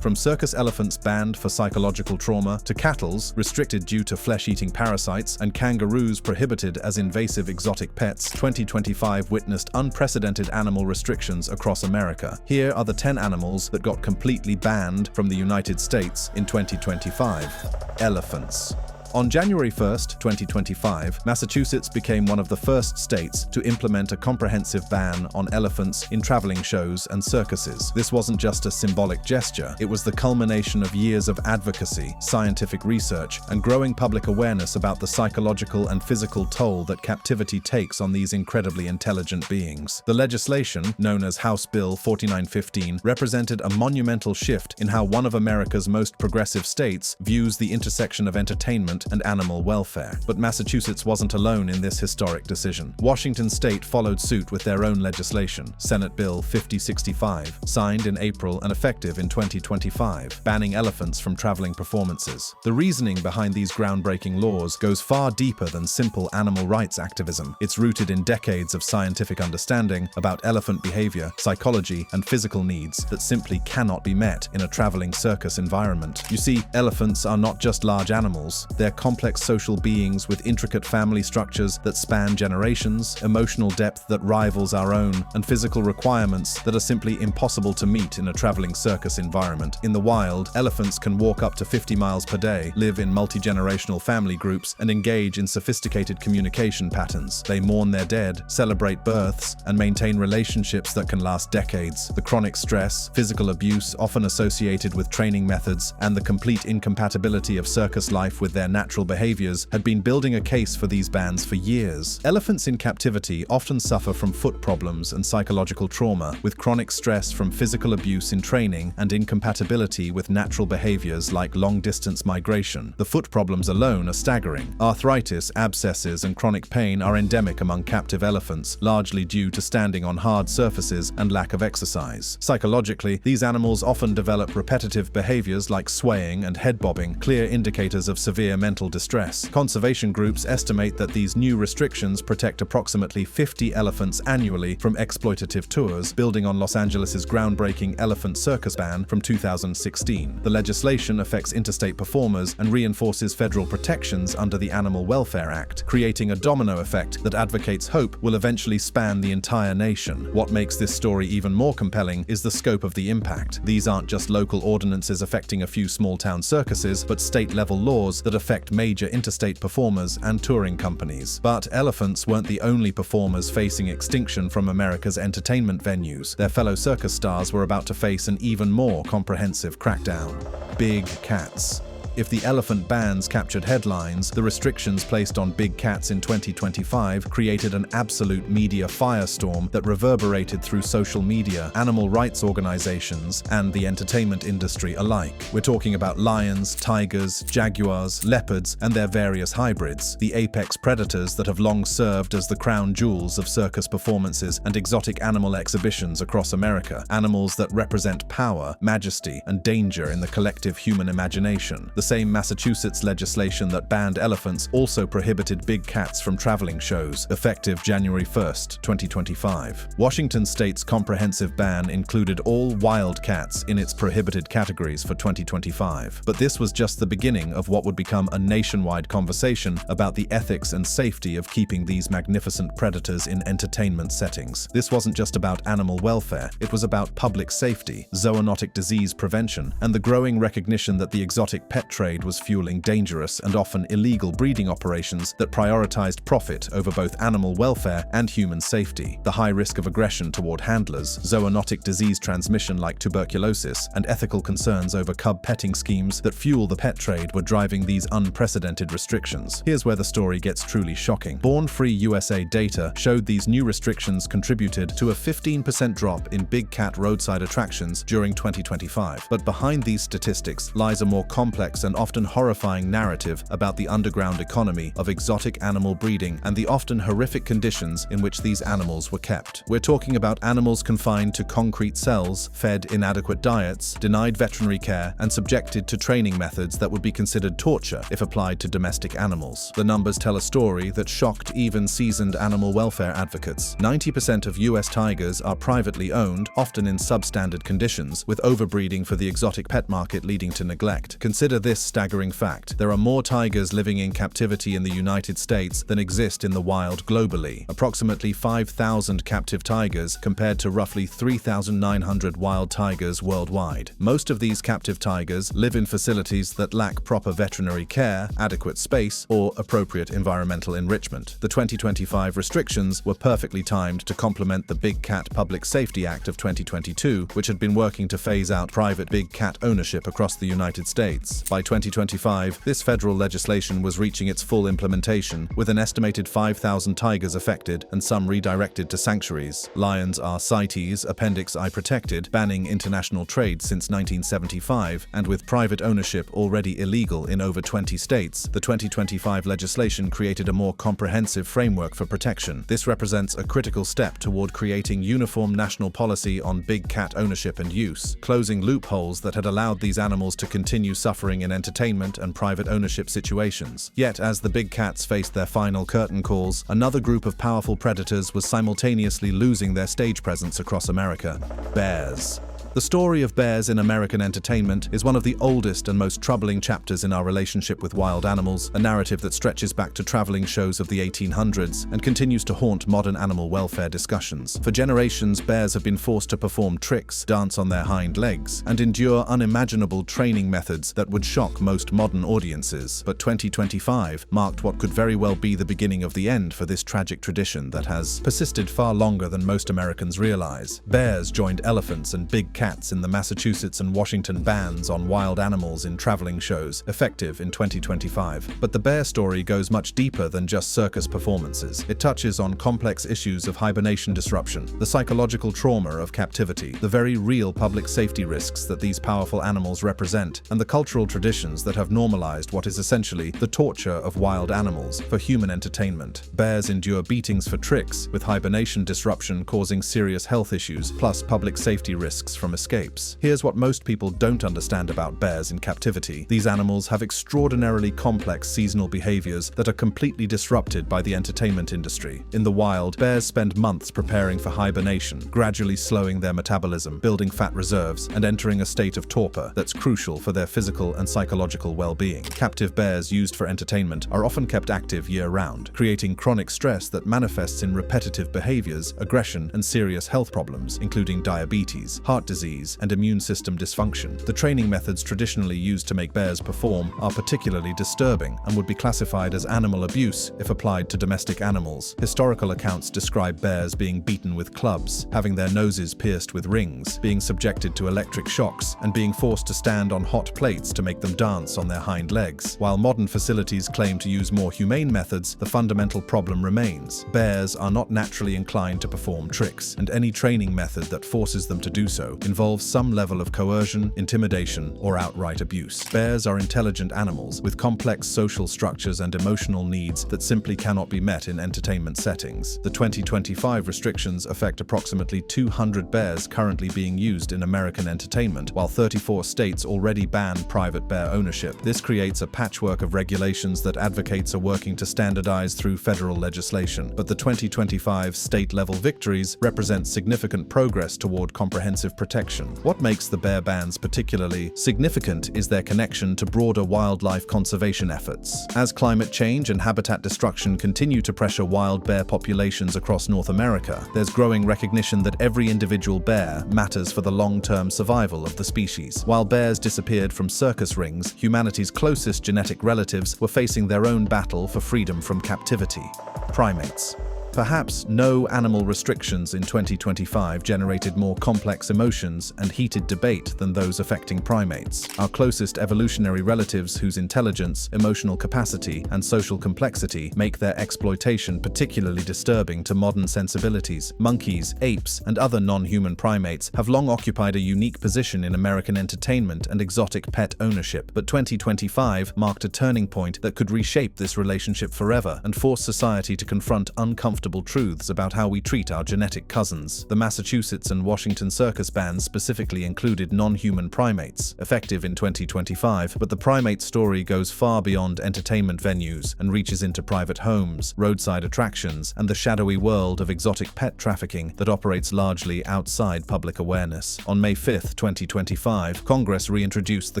From circus elephants banned for psychological trauma, to cattles restricted due to flesh-eating parasites, and kangaroos prohibited as invasive exotic pets, 2025 witnessed unprecedented animal restrictions across America. Here are the 10 animals that got completely banned from the United States in 2025. Elephants. On January 1, 2025, Massachusetts became one of the first states to implement a comprehensive ban on elephants in traveling shows and circuses. This wasn't just a symbolic gesture, it was the culmination of years of advocacy, scientific research, and growing public awareness about the psychological and physical toll that captivity takes on these incredibly intelligent beings. The legislation, known as House Bill 4915, represented a monumental shift in how one of America's most progressive states views the intersection of entertainment and animal welfare. But Massachusetts wasn't alone in this historic decision. Washington state followed suit with their own legislation, Senate Bill 5065, signed in April and effective in 2025, banning elephants from traveling performances. The reasoning behind these groundbreaking laws goes far deeper than simple animal rights activism. It's rooted in decades of scientific understanding about elephant behavior, psychology, and physical needs that simply cannot be met in a traveling circus environment. You see, elephants are not just large animals, they're complex social beings with intricate family structures that span generations, emotional depth that rivals our own, and physical requirements that are simply impossible to meet in a traveling circus environment. In the wild, elephants can walk up to 50 miles per day, live in multi-generational family groups, and engage in sophisticated communication patterns. They mourn their dead, celebrate births, and maintain relationships that can last decades. The chronic stress, physical abuse often associated with training methods, and the complete incompatibility of circus life with their natural behaviors had been building a case for these bans for years. Elephants in captivity often suffer from foot problems and psychological trauma, with chronic stress from physical abuse in training and incompatibility with natural behaviors like long-distance migration. The foot problems alone are staggering. Arthritis, abscesses, and chronic pain are endemic among captive elephants, largely due to standing on hard surfaces and lack of exercise. Psychologically, these animals often develop repetitive behaviors like swaying and head bobbing, clear indicators of severe mental distress. Conservation groups estimate that these new restrictions protect approximately 50 elephants annually from exploitative tours, building on Los Angeles's groundbreaking elephant circus ban from 2016. The legislation affects interstate performers and reinforces federal protections under the Animal Welfare Act, creating a domino effect that advocates hope will eventually span the entire nation. What makes this story even more compelling is the scope of the impact. These aren't just local ordinances affecting a few small-town circuses, but state-level laws that affect major interstate performers and touring companies. But elephants weren't the only performers facing extinction from America's entertainment venues. Their fellow circus stars were about to face an even more comprehensive crackdown. Big cats. If the elephant bans captured headlines, the restrictions placed on big cats in 2025 created an absolute media firestorm that reverberated through social media, animal rights organizations, and the entertainment industry alike. We're talking about lions, tigers, jaguars, leopards, and their various hybrids, the apex predators that have long served as the crown jewels of circus performances and exotic animal exhibitions across America, animals that represent power, majesty, and danger in the collective human imagination. The same Massachusetts legislation that banned elephants also prohibited big cats from traveling shows, effective January 1, 2025. Washington state's comprehensive ban included all wild cats in its prohibited categories for 2025. But this was just the beginning of what would become a nationwide conversation about the ethics and safety of keeping these magnificent predators in entertainment settings. This wasn't just about animal welfare, it was about public safety, zoonotic disease prevention, and the growing recognition that the exotic pet trade was fueling dangerous and often illegal breeding operations that prioritized profit over both animal welfare and human safety. The high risk of aggression toward handlers, zoonotic disease transmission like tuberculosis, and ethical concerns over cub petting schemes that fuel the pet trade were driving these unprecedented restrictions. Here's where the story gets truly shocking. Born Free USA data showed these new restrictions contributed to a 15% drop in big cat roadside attractions during 2025. But behind these statistics lies a more complex and often horrifying narrative about the underground economy of exotic animal breeding and the often horrific conditions in which these animals were kept. We're talking about animals confined to concrete cells, fed inadequate diets, denied veterinary care, and subjected to training methods that would be considered torture if applied to domestic animals. The numbers tell a story that shocked even seasoned animal welfare advocates. 90% of US tigers are privately owned, often in substandard conditions, with overbreeding for the exotic pet market leading to neglect. Consider this staggering fact: there are more tigers living in captivity in the United States than exist in the wild globally. Approximately 5,000 captive tigers compared to roughly 3,900 wild tigers worldwide. Most of these captive tigers live in facilities that lack proper veterinary care, adequate space, or appropriate environmental enrichment. The 2025 restrictions were perfectly timed to complement the Big Cat Public Safety Act of 2022, which had been working to phase out private big cat ownership across the United States. By 2025, this federal legislation was reaching its full implementation, with an estimated 5,000 tigers affected and some redirected to sanctuaries. Lions are CITES Appendix I protected, banning international trade since 1975, and with private ownership already illegal in over 20 states, the 2025 legislation created a more comprehensive framework for protection. This represents a critical step toward creating uniform national policy on big cat ownership and use, closing loopholes that had allowed these animals to continue suffering in entertainment and private ownership situations. Yet, as the big cats faced their final curtain calls, another group of powerful predators was simultaneously losing their stage presence across America: bears. The story of bears in American entertainment is one of the oldest and most troubling chapters in our relationship with wild animals, a narrative that stretches back to traveling shows of the 1800s and continues to haunt modern animal welfare discussions. For generations, bears have been forced to perform tricks, dance on their hind legs, and endure unimaginable training methods that would shock most modern audiences. But 2025 marked what could very well be the beginning of the end for this tragic tradition that has persisted far longer than most Americans realize. Bears joined elephants and big cats in the Massachusetts and Washington bans on wild animals in traveling shows, effective in 2025. But the bear story goes much deeper than just circus performances. It touches on complex issues of hibernation disruption, the psychological trauma of captivity, the very real public safety risks that these powerful animals represent, and the cultural traditions that have normalized what is essentially the torture of wild animals for human entertainment. Bears endure beatings for tricks, with hibernation disruption causing serious health issues, plus public safety risks from escapes. Here's what most people don't understand about bears in captivity. These animals have extraordinarily complex seasonal behaviors that are completely disrupted by the entertainment industry. In the wild, bears spend months preparing for hibernation, gradually slowing their metabolism, building fat reserves, and entering a state of torpor that's crucial for their physical and psychological well-being. Captive bears used for entertainment are often kept active year-round, creating chronic stress that manifests in repetitive behaviors, aggression, and serious health problems, including diabetes, heart disease, and immune system dysfunction. The training methods traditionally used to make bears perform are particularly disturbing and would be classified as animal abuse if applied to domestic animals. Historical accounts describe bears being beaten with clubs, having their noses pierced with rings, being subjected to electric shocks, and being forced to stand on hot plates to make them dance on their hind legs. While modern facilities claim to use more humane methods, the fundamental problem remains. Bears are not naturally inclined to perform tricks, and any training method that forces them to do so involves some level of coercion, intimidation, or outright abuse. Bears are intelligent animals with complex social structures and emotional needs that simply cannot be met in entertainment settings. The 2025 restrictions affect approximately 200 bears currently being used in American entertainment, while 34 states already ban private bear ownership. This creates a patchwork of regulations that advocates are working to standardize through federal legislation. But the 2025 state-level victories represent significant progress toward comprehensive protection. What makes the bear bans particularly significant is their connection to broader wildlife conservation efforts. As climate change and habitat destruction continue to pressure wild bear populations across North America, there's growing recognition that every individual bear matters for the long-term survival of the species. While bears disappeared from circus rings, humanity's closest genetic relatives were facing their own battle for freedom from captivity: primates. Perhaps no animal restrictions in 2025 generated more complex emotions and heated debate than those affecting primates, our closest evolutionary relatives whose intelligence, emotional capacity, and social complexity make their exploitation particularly disturbing to modern sensibilities. Monkeys, apes, and other non-human primates have long occupied a unique position in American entertainment and exotic pet ownership, but 2025 marked a turning point that could reshape this relationship forever and force society to confront uncomfortable truths about how we treat our genetic cousins. The Massachusetts and Washington circus bans specifically included non-human primates, effective in 2025, but the primate story goes far beyond entertainment venues and reaches into private homes, roadside attractions, and the shadowy world of exotic pet trafficking that operates largely outside public awareness. On May 5, 2025, Congress reintroduced the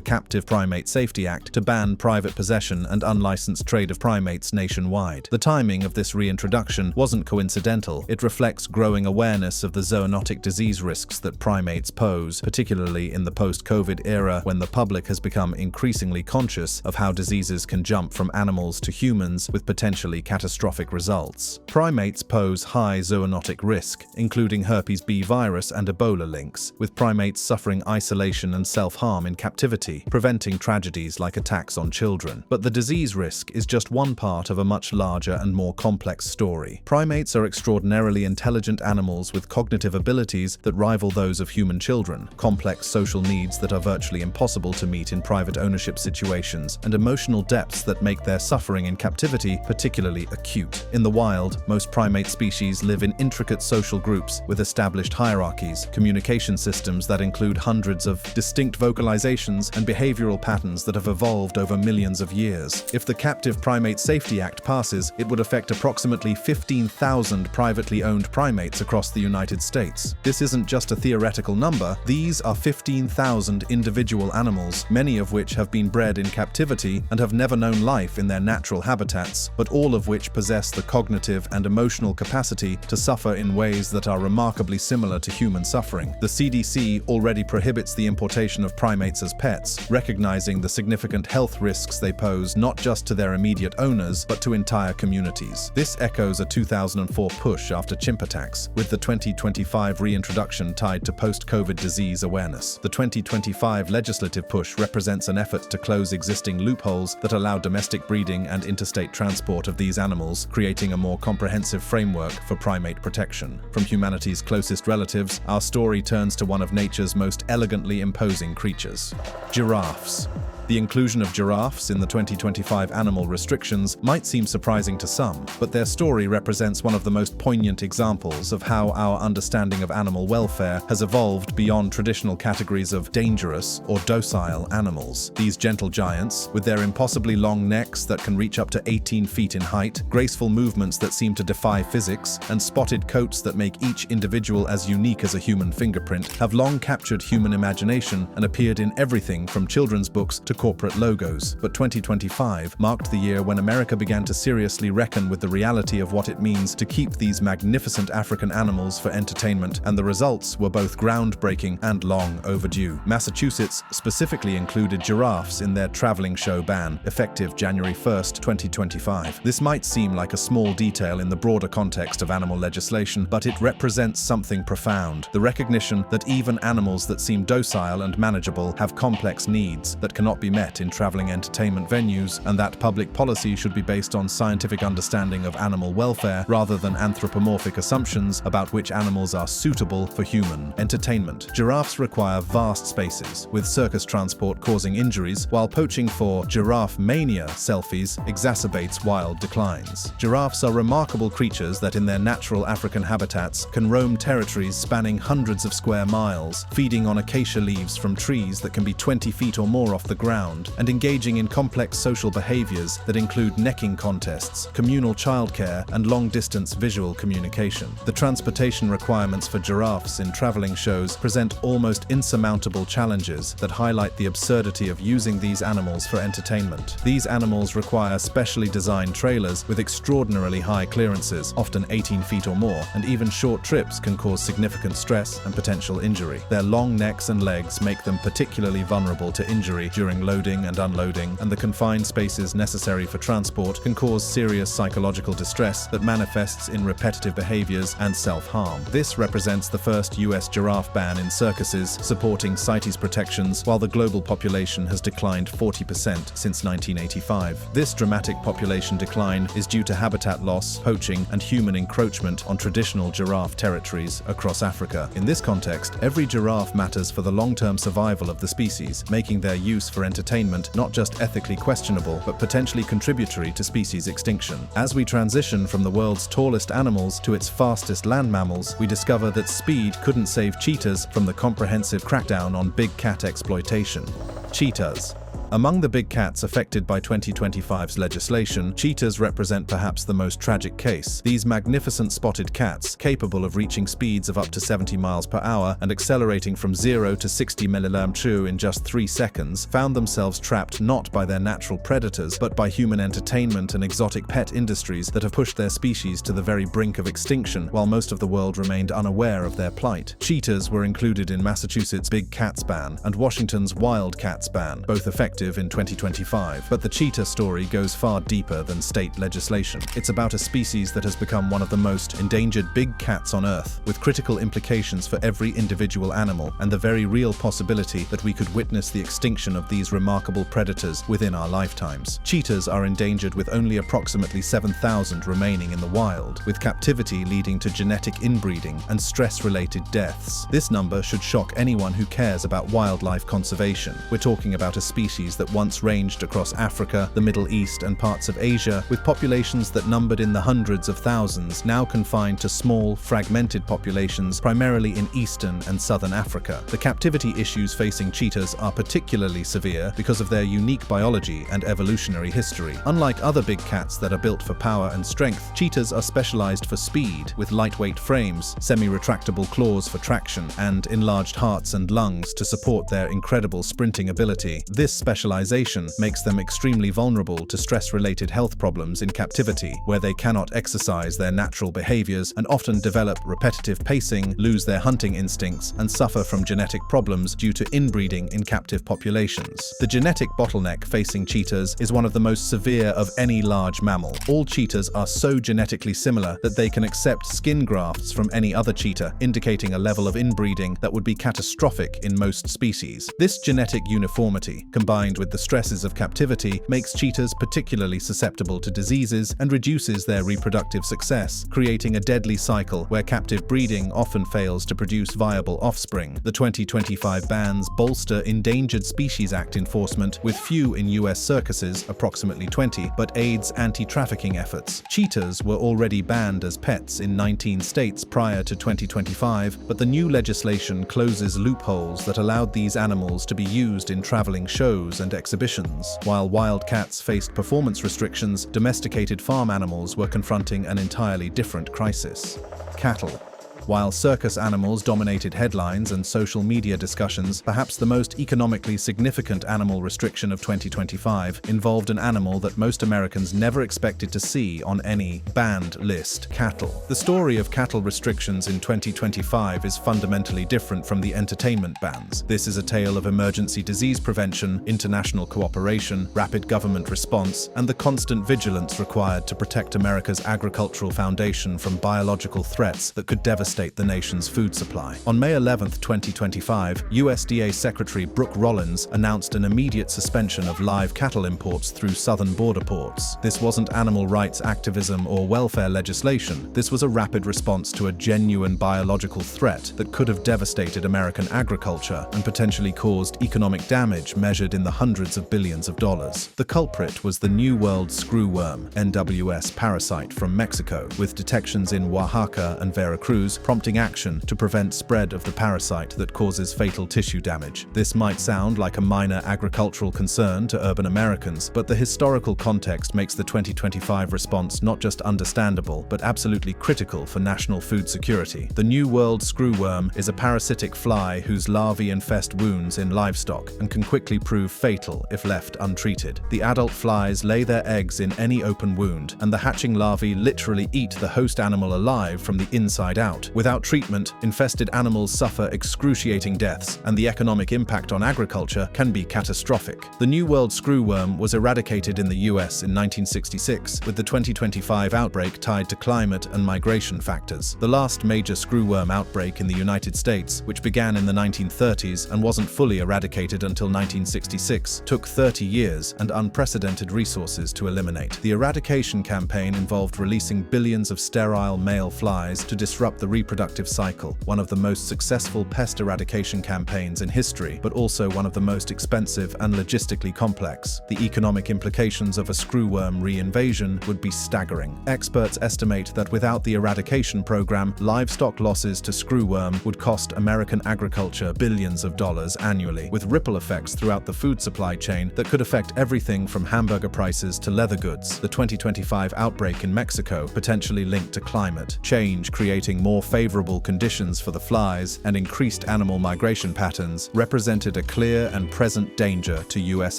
Captive Primate Safety Act to ban private possession and unlicensed trade of primates nationwide. The timing of this reintroduction wasn't coincidental. It reflects growing awareness of the zoonotic disease risks that primates pose, particularly in the post-COVID era when the public has become increasingly conscious of how diseases can jump from animals to humans with potentially catastrophic results. Primates pose high zoonotic risk, including herpes B virus and Ebola links, with primates suffering isolation and self-harm in captivity, preventing tragedies like attacks on children. But the disease risk is just one part of a much larger and more complex story. Primates are extraordinarily intelligent animals with cognitive abilities that rival those of human children, complex social needs that are virtually impossible to meet in private ownership situations, and emotional depths that make their suffering in captivity particularly acute. In the wild, most primate species live in intricate social groups with established hierarchies, communication systems that include hundreds of distinct vocalizations and behavioral patterns that have evolved over millions of years. If the Captive Primate Safety Act passes, it would affect approximately 15,000 privately owned primates across the United States. This isn't just a theoretical number, these are 15,000 individual animals, many of which have been bred in captivity and have never known life in their natural habitats, but all of which possess the cognitive and emotional capacity to suffer in ways that are remarkably similar to human suffering. The CDC already prohibits the importation of primates as pets, recognizing the significant health risks they pose not just to their immediate owners, but to entire communities. This echoes a 2004 push after chimp attacks, with the 2025 reintroduction tied to post-COVID disease awareness. The 2025 legislative push represents an effort to close existing loopholes that allow domestic breeding and interstate transport of these animals, creating a more comprehensive framework for primate protection. From humanity's closest relatives, our story turns to one of nature's most elegantly imposing creatures: giraffes. The inclusion of giraffes in the 2025 animal restrictions might seem surprising to some, but their story represents one of the most poignant examples of how our understanding of animal welfare has evolved beyond traditional categories of dangerous or docile animals. These gentle giants, with their impossibly long necks that can reach up to 18 feet in height, graceful movements that seem to defy physics, and spotted coats that make each individual as unique as a human fingerprint, have long captured human imagination and appeared in everything from children's books to corporate logos. But 2025 marked the year when America began to seriously reckon with the reality of what it means to keep these magnificent African animals for entertainment, and the results were both groundbreaking and long overdue. Massachusetts specifically included giraffes in their traveling show ban, effective January 1st, 2025. This might seem like a small detail in the broader context of animal legislation, but it represents something profound: the recognition that even animals that seem docile and manageable have complex needs that cannot be met in traveling entertainment venues, and that public policy should be based on scientific understanding of animal welfare rather than anthropomorphic assumptions about which animals are suitable for human entertainment. Giraffes require vast spaces, with circus transport causing injuries, while poaching for giraffe mania selfies exacerbates wild declines. Giraffes are remarkable creatures that in their natural African habitats can roam territories spanning hundreds of square miles, feeding on acacia leaves from trees that can be 20 feet or more off the ground, and engaging in complex social behaviors that include necking contests, communal childcare, and long-distance visual communication. The transportation requirements for giraffes in traveling shows present almost insurmountable challenges that highlight the absurdity of using these animals for entertainment. These animals require specially designed trailers with extraordinarily high clearances, often 18 feet or more, and even short trips can cause significant stress and potential injury. Their long necks and legs make them particularly vulnerable to injury during during loading and unloading, and the confined spaces necessary for transport can cause serious psychological distress that manifests in repetitive behaviors and self-harm. This represents the first US giraffe ban in circuses, supporting CITES protections, while the global population has declined 40% since 1985. This dramatic population decline is due to habitat loss, poaching, and human encroachment on traditional giraffe territories across Africa. In this context, every giraffe matters for the long-term survival of the species, making their use for entertainment not just ethically questionable, but potentially contributory to species extinction. As we transition from the world's tallest animals to its fastest land mammals, we discover that speed couldn't save cheetahs from the comprehensive crackdown on big cat exploitation. Cheetahs. Among the big cats affected by 2025's legislation, cheetahs represent perhaps the most tragic case. These magnificent spotted cats, capable of reaching speeds of up to 70 miles per hour and accelerating from 0 to 60 mph in just 3 seconds, found themselves trapped not by their natural predators, but by human entertainment and exotic pet industries that have pushed their species to the very brink of extinction, while most of the world remained unaware of their plight. Cheetahs were included in Massachusetts' big cats ban and Washington's wild cats ban, both effective in 2025, but the cheetah story goes far deeper than state legislation. It's about a species that has become one of the most endangered big cats on Earth, with critical implications for every individual animal and the very real possibility that we could witness the extinction of these remarkable predators within our lifetimes. Cheetahs are endangered with only approximately 7,000 remaining in the wild, with captivity leading to genetic inbreeding and stress-related deaths. This number should shock anyone who cares about wildlife conservation. We're talking about a species that once ranged across Africa, the Middle East, and parts of Asia, with populations that numbered in the hundreds of thousands, now confined to small, fragmented populations primarily in eastern and southern Africa. The captivity issues facing cheetahs are particularly severe because of their unique biology and evolutionary history. Unlike other big cats that are built for power and strength, cheetahs are specialized for speed, with lightweight frames, semi-retractable claws for traction, and enlarged hearts and lungs to support their incredible sprinting ability. This specialization makes them extremely vulnerable to stress-related health problems in captivity, where they cannot exercise their natural behaviors and often develop repetitive pacing, lose their hunting instincts, and suffer from genetic problems due to inbreeding in captive populations. The genetic bottleneck facing cheetahs is one of the most severe of any large mammal. All cheetahs are so genetically similar that they can accept skin grafts from any other cheetah, indicating a level of inbreeding that would be catastrophic in most species. This genetic uniformity, combined with the stresses of captivity, makes cheetahs particularly susceptible to diseases and reduces their reproductive success, creating a deadly cycle where captive breeding often fails to produce viable offspring. The 2025 bans bolster Endangered Species Act enforcement, with few in US circuses, approximately 20, but aids anti-trafficking efforts. Cheetahs were already banned as pets in 19 states prior to 2025, but the new legislation closes loopholes that allowed these animals to be used in traveling shows and exhibitions. While wild cats faced performance restrictions, domesticated farm animals were confronting an entirely different crisis. Cattle. While circus animals dominated headlines and social media discussions, perhaps the most economically significant animal restriction of 2025 involved an animal that most Americans never expected to see on any banned list: cattle. The story of cattle restrictions in 2025 is fundamentally different from the entertainment bans. This is a tale of emergency disease prevention, international cooperation, rapid government response, and the constant vigilance required to protect America's agricultural foundation from biological threats that could devastate the nation's food supply. On May 11, 2025, USDA Secretary Brooke Rollins announced an immediate suspension of live cattle imports through southern border ports. This wasn't animal rights activism or welfare legislation. This was a rapid response to a genuine biological threat that could have devastated American agriculture and potentially caused economic damage measured in the hundreds of billions of dollars. The culprit was the New World screwworm, NWS parasite from Mexico, with detections in Oaxaca and Veracruz prompting action to prevent spread of the parasite that causes fatal tissue damage. This might sound like a minor agricultural concern to urban Americans, but the historical context makes the 2025 response not just understandable, but absolutely critical for national food security. The New World screwworm is a parasitic fly whose larvae infest wounds in livestock and can quickly prove fatal if left untreated. The adult flies lay their eggs in any open wound, and the hatching larvae literally eat the host animal alive from the inside out, Without treatment, infested animals suffer excruciating deaths, and the economic impact on agriculture can be catastrophic. The New World screwworm was eradicated in the US in 1966, with the 2025 outbreak tied to climate and migration factors. The last major screwworm outbreak in the United States, which began in the 1930s and wasn't fully eradicated until 1966, took 30 years and unprecedented resources to eliminate. The eradication campaign involved releasing billions of sterile male flies to disrupt the reproductive cycle, one of the most successful pest eradication campaigns in history, but also one of the most expensive and logistically complex. The economic implications of a screwworm reinvasion would be staggering. Experts estimate that without the eradication program, livestock losses to screwworm would cost American agriculture billions of dollars annually, with ripple effects throughout the food supply chain that could affect everything from hamburger prices to leather goods. The 2025 outbreak in Mexico, potentially linked to climate change, creating more favorable conditions for the flies and increased animal migration patterns, represented a clear and present danger to U.S.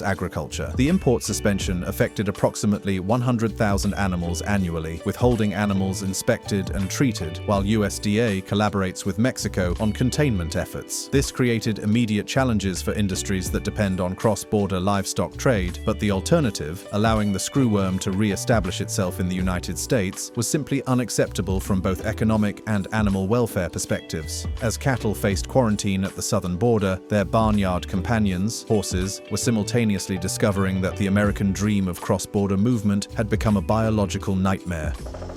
agriculture. The import suspension affected approximately 100,000 animals annually, with holding animals inspected and treated, while USDA collaborates with Mexico on containment efforts. This created immediate challenges for industries that depend on cross-border livestock trade, but the alternative, allowing the screwworm to re-establish itself in the United States, was simply unacceptable from both economic and animal welfare perspectives. As cattle faced quarantine at the southern border, their barnyard companions, horses, were simultaneously discovering that the American dream of cross-border movement had become a biological nightmare.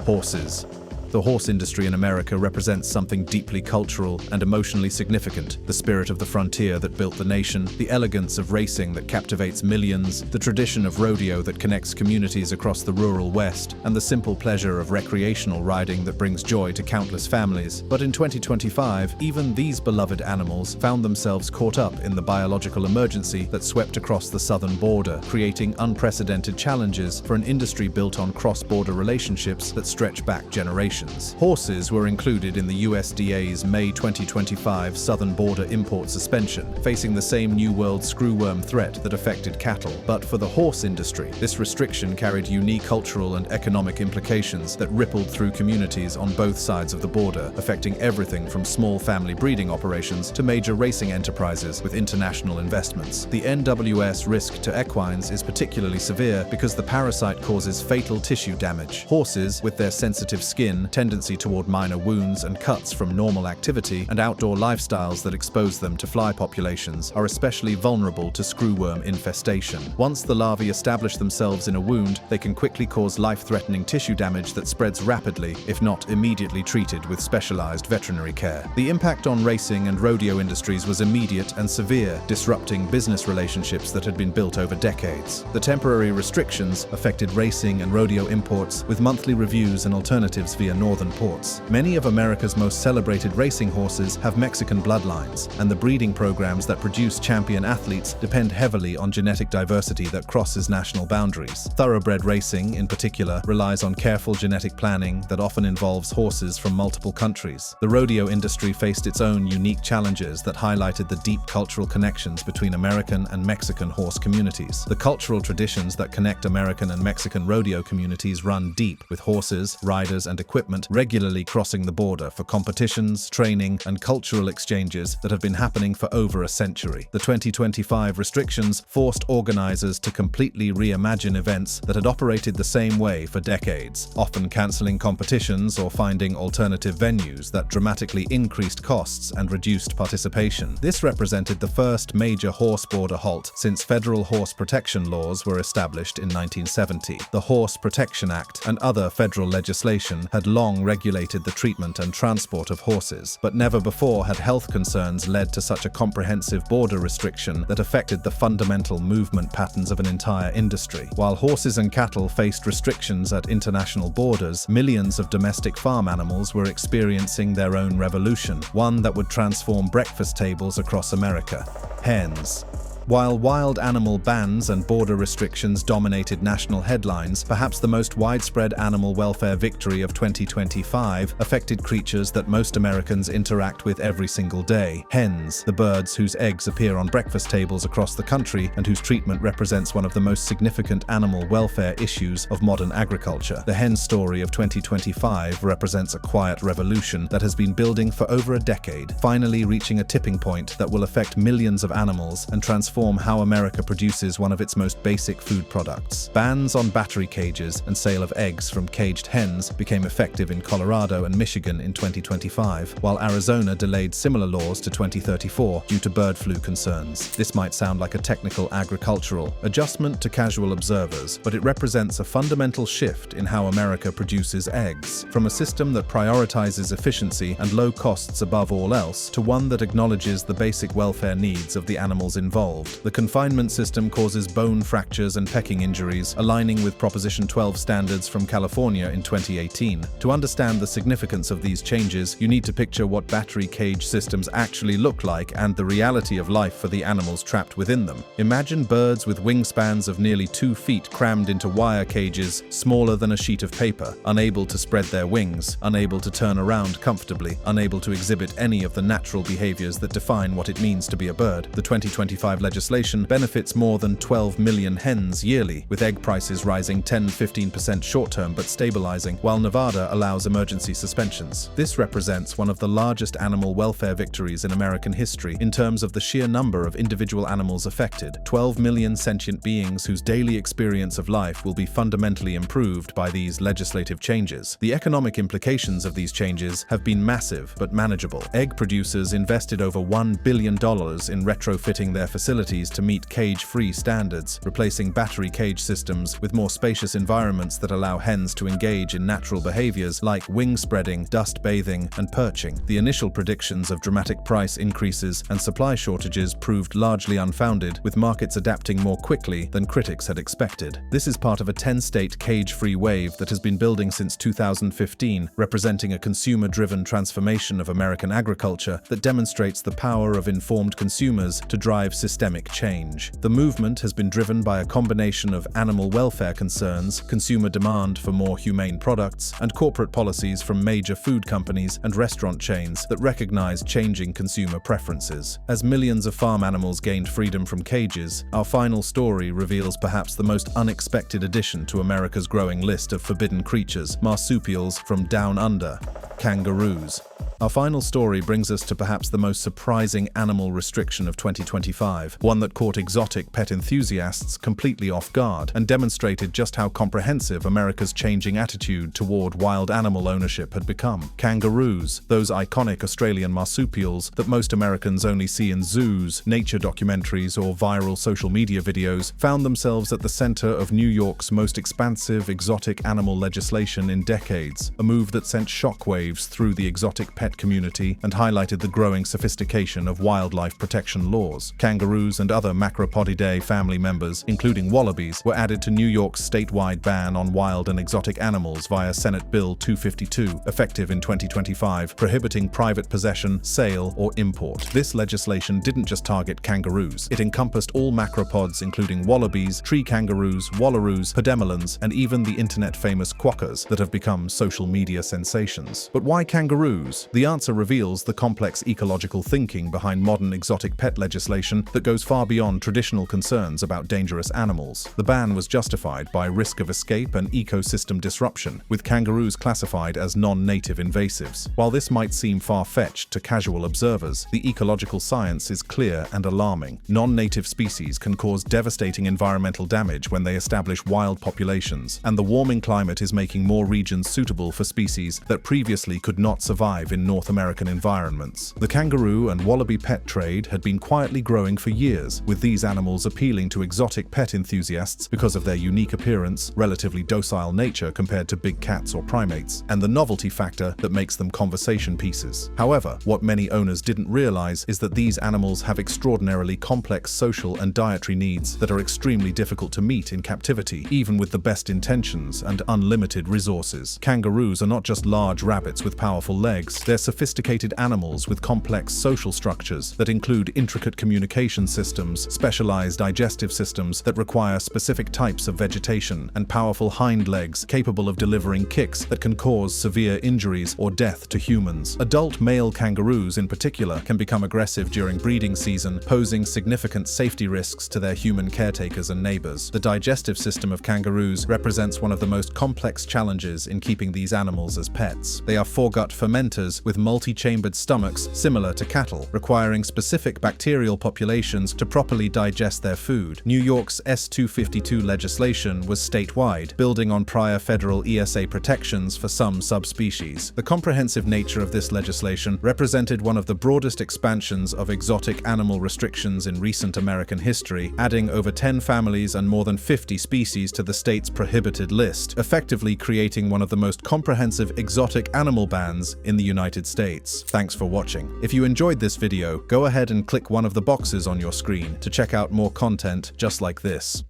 Horses. The horse industry in America represents something deeply cultural and emotionally significant: the spirit of the frontier that built the nation, the elegance of racing that captivates millions, the tradition of rodeo that connects communities across the rural West, and the simple pleasure of recreational riding that brings joy to countless families. But in 2025, even these beloved animals found themselves caught up in the biological emergency that swept across the southern border, creating unprecedented challenges for an industry built on cross-border relationships that stretch back generations. Horses were included in the USDA's May 2025 southern border import suspension, facing the same New World screwworm threat that affected cattle. But for the horse industry, this restriction carried unique cultural and economic implications that rippled through communities on both sides of the border, affecting everything from small family breeding operations to major racing enterprises with international investments. The NWS risk to equines is particularly severe because the parasite causes fatal tissue damage. Horses, with their sensitive skin, tendency toward minor wounds and cuts from normal activity, and outdoor lifestyles that expose them to fly populations, are especially vulnerable to screwworm infestation. Once the larvae establish themselves in a wound, they can quickly cause life-threatening tissue damage that spreads rapidly if not immediately treated with specialized veterinary care. The impact on racing and rodeo industries was immediate and severe, disrupting business relationships that had been built over decades. The temporary restrictions affected racing and rodeo imports, with monthly reviews and alternatives via northern ports. Many of America's most celebrated racing horses have Mexican bloodlines, and the breeding programs that produce champion athletes depend heavily on genetic diversity that crosses national boundaries. Thoroughbred racing, in particular, relies on careful genetic planning that often involves horses from multiple countries. The rodeo industry faced its own unique challenges that highlighted the deep cultural connections between American and Mexican horse communities. The cultural traditions that connect American and Mexican rodeo communities run deep, with horses, riders, and equipment regularly crossing the border for competitions, training, and cultural exchanges that have been happening for over a century. The 2025 restrictions forced organizers to completely reimagine events that had operated the same way for decades, often canceling competitions or finding alternative venues that dramatically increased costs and reduced participation. This represented the first major horse border halt since federal horse protection laws were established in 1970. The Horse Protection Act and other federal legislation had long regulated the treatment and transport of horses, but never before had health concerns led to such a comprehensive border restriction that affected the fundamental movement patterns of an entire industry. While horses and cattle faced restrictions at international borders, millions of domestic farm animals were experiencing their own revolution, one that would transform breakfast tables across America. Hens. While wild animal bans and border restrictions dominated national headlines, perhaps the most widespread animal welfare victory of 2025 affected creatures that most Americans interact with every single day: hens, the birds whose eggs appear on breakfast tables across the country and whose treatment represents one of the most significant animal welfare issues of modern agriculture. The hen story of 2025 represents a quiet revolution that has been building for over a decade, finally reaching a tipping point that will affect millions of animals and transform how America produces one of its most basic food products. Bans on battery cages and sale of eggs from caged hens became effective in Colorado and Michigan in 2025, while Arizona delayed similar laws to 2034 due to bird flu concerns. This might sound like a technical agricultural adjustment to casual observers, but it represents a fundamental shift in how America produces eggs, from a system that prioritizes efficiency and low costs above all else to one that acknowledges the basic welfare needs of the animals involved. The confinement system causes bone fractures and pecking injuries, aligning with Proposition 12 standards from California in 2018. To understand the significance of these changes, you need to picture what battery cage systems actually look like and the reality of life for the animals trapped within them. Imagine birds with wingspans of nearly 2 feet crammed into wire cages smaller than a sheet of paper, unable to spread their wings, unable to turn around comfortably, unable to exhibit any of the natural behaviors that define what it means to be a bird. The 2025 legislation benefits more than 12 million hens yearly, with egg prices rising 10-15% short-term but stabilizing, while Nevada allows emergency suspensions. This represents one of the largest animal welfare victories in American history in terms of the sheer number of individual animals affected. 12 million sentient beings whose daily experience of life will be fundamentally improved by these legislative changes. The economic implications of these changes have been massive but manageable. Egg producers invested over $1 billion in retrofitting their facilities to meet cage-free standards, replacing battery cage systems with more spacious environments that allow hens to engage in natural behaviors like wing spreading, dust bathing, and perching. The initial predictions of dramatic price increases and supply shortages proved largely unfounded, with markets adapting more quickly than critics had expected. This is part of a 10-state cage-free wave that has been building since 2015, representing a consumer-driven transformation of American agriculture that demonstrates the power of informed consumers to drive systemic change. The movement has been driven by a combination of animal welfare concerns, consumer demand for more humane products, and corporate policies from major food companies and restaurant chains that recognize changing consumer preferences. As millions of farm animals gained freedom from cages, our final story reveals perhaps the most unexpected addition to America's growing list of forbidden creatures: marsupials from down under, kangaroos. Our final story brings us to perhaps the most surprising animal restriction of 2025, one that caught exotic pet enthusiasts completely off guard and demonstrated just how comprehensive America's changing attitude toward wild animal ownership had become. Kangaroos, those iconic Australian marsupials that most Americans only see in zoos, nature documentaries, or viral social media videos, found themselves at the center of New York's most expansive exotic animal legislation in decades, a move that sent shockwaves through the exotic pet community and highlighted the growing sophistication of wildlife protection laws. Kangaroos and other Macropodidae family members, including wallabies, were added to New York's statewide ban on wild and exotic animals via Senate Bill 252, effective in 2025, prohibiting private possession, sale, or import. This legislation didn't just target kangaroos. It encompassed all macropods, including wallabies, tree kangaroos, wallaroos, pademelons, and even the internet-famous quokkas that have become social media sensations. But why kangaroos? The answer reveals the complex ecological thinking behind modern exotic pet legislation that goes far beyond traditional concerns about dangerous animals. The ban was justified by risk of escape and ecosystem disruption, with kangaroos classified as non-native invasives. While this might seem far-fetched to casual observers, the ecological science is clear and alarming. Non-native species can cause devastating environmental damage when they establish wild populations, and the warming climate is making more regions suitable for species that previously could not survive in North American environments. The kangaroo and wallaby pet trade had been quietly growing for years, with these animals appealing to exotic pet enthusiasts because of their unique appearance, relatively docile nature compared to big cats or primates, and the novelty factor that makes them conversation pieces. However, what many owners didn't realize is that these animals have extraordinarily complex social and dietary needs that are extremely difficult to meet in captivity, even with the best intentions and unlimited resources. Kangaroos are not just large rabbits with powerful legs. genetics. They're sophisticated animals with complex social structures that include intricate communication systems, specialized digestive systems that require specific types of vegetation, and powerful hind legs capable of delivering kicks that can cause severe injuries or death to humans. Adult male kangaroos, in particular, can become aggressive during breeding season, posing significant safety risks to their human caretakers and neighbors. The digestive system of kangaroos represents one of the most complex challenges in keeping these animals as pets. They are foregut fermenters with multi-chambered stomachs similar to cattle, requiring specific bacterial populations to properly digest their food. New York's S-252 legislation was statewide, building on prior federal ESA protections for some subspecies. The comprehensive nature of this legislation represented one of the broadest expansions of exotic animal restrictions in recent American history, adding over 10 families and more than 50 species to the state's prohibited list, effectively creating one of the most comprehensive exotic animal bans in the United States. Thanks for watching. If you enjoyed this video, go ahead and click one of the boxes on your screen to check out more content just like this.